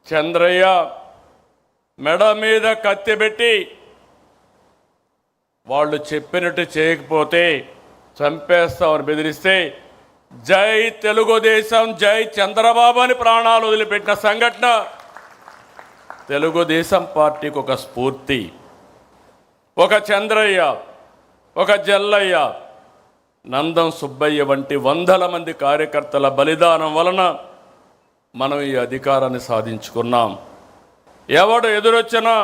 చంద్రయ్య మెడ మీద కత్తి పెట్టి వాళ్ళు చెప్పినట్టు చేయకపోతే చంపేస్తామని బెదిరిస్తే జై తెలుగుదేశం జై చంద్రబాబు అని ప్రాణాలు వదిలిపెట్టిన సంఘటన తెలుగుదేశం పార్టీకి ఒక స్ఫూర్తి. ఒక చంద్రయ్య, ఒక జల్లయ్య, నందం సుబ్బయ్య వంటి వందల మంది కార్యకర్తల బలిదానం వలన మనం ఈ అధికారాన్ని సాధించుకున్నాం. ఎవడు ఎదురొచ్చినా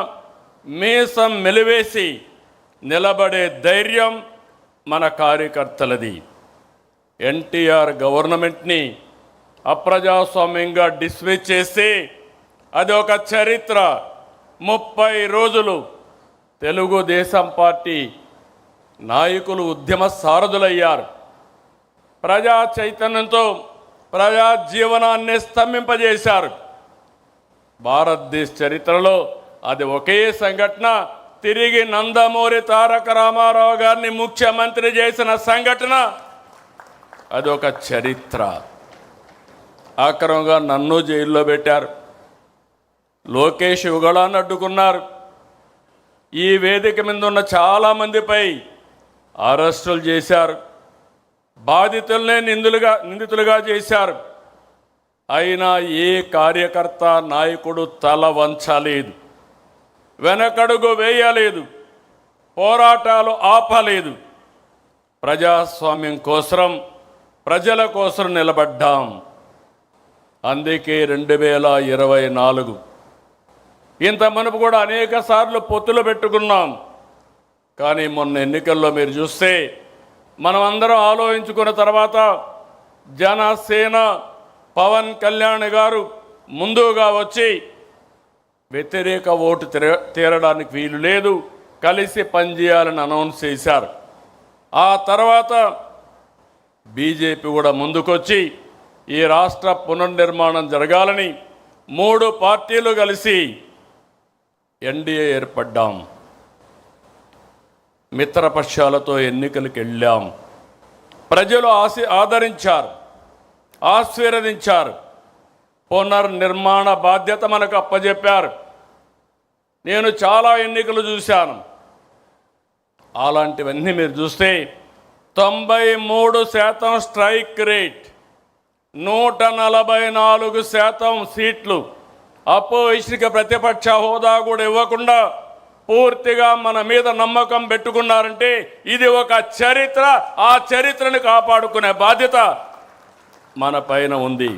మీసం మెలివేసి నిలబడే ధైర్యం మన కార్యకర్తలది. ఎన్టీఆర్ గవర్నమెంట్ని అప్రజాస్వామ్యంగా డిస్మిస్ చేసి అది ఒక చరిత్ర. 30 రోజులు తెలుగుదేశం పార్టీ నాయకులు ఉద్యమ సారథులయ్యారు. ప్రజా చైతన్యంతో ప్రజా జీవనాన్ని స్తంభింపజేశారు. భారతదేశ చరిత్రలో అది ఒకే సంఘటన. తిరిగి నందమూరి తారక రామారావు గారిని ముఖ్యమంత్రి చేసిన సంఘటన అది ఒక చరిత్ర. అక్రమంగా నన్ను జైల్లో పెట్టారు. లోకేష్ యుగళాన్ని అడ్డుకున్నారు. ఈ వేదిక మీద ఉన్న చాలామందిపై అరెస్టులు చేశారు. బాధితులనే నిందితులుగా చేశారు. అయినా ఏ కార్యకర్త నాయకుడు తల వంచలేదు, వెనకడుగు వేయలేదు, పోరాటాలు ఆపలేదు. ప్రజాస్వామ్యం కోసం, ప్రజల కోసం నిలబడ్డాం. అందుకే 2024 ఇంత మనపు కూడా అనేక సార్లు పొత్తులు పెట్టుకున్నాం. కానీ మొన్న ఎన్నికల్లో మీరు చూస్తే మనమందరం ఆలోచించుకున్న తర్వాత జనసేన పవన్ కళ్యాణ్ గారు ముందుగా వచ్చి వ్యతిరేక ఓటు తీరడానికి వీలు లేదు, కలిసి పనిచేయాలని అనౌన్స్ చేశారు. ఆ తర్వాత బీజేపీ కూడా ముందుకొచ్చి ఈ రాష్ట్ర పునర్నిర్మాణం జరగాలని 3 పార్టీలు కలిసి ఎన్డీఏ ఏర్పడ్డాం. మిత్రపక్షాలతో ఎన్నికలకు వెళ్ళాం. ప్రజలు ఆదరించారు, ఆశీర్వదించారు. పునర్నిర్మాణ బాధ్యత మనకు అప్పజెప్పారు. నేను చాలా ఎన్నికలు చూశాను. అలాంటివన్నీ మీరు చూస్తే 93% స్ట్రైక్ రేట్, 144% సీట్లు, అపోజిషన్కి ప్రతిపక్ష హోదా కూడా ఇవ్వకుండా పూర్తిగా మన మీద నమ్మకం పెట్టుకున్నారంటే ఇది ఒక చరిత్ర. ఆ చరిత్రను కాపాడుకునే బాధ్యత మన పైన ఉంది.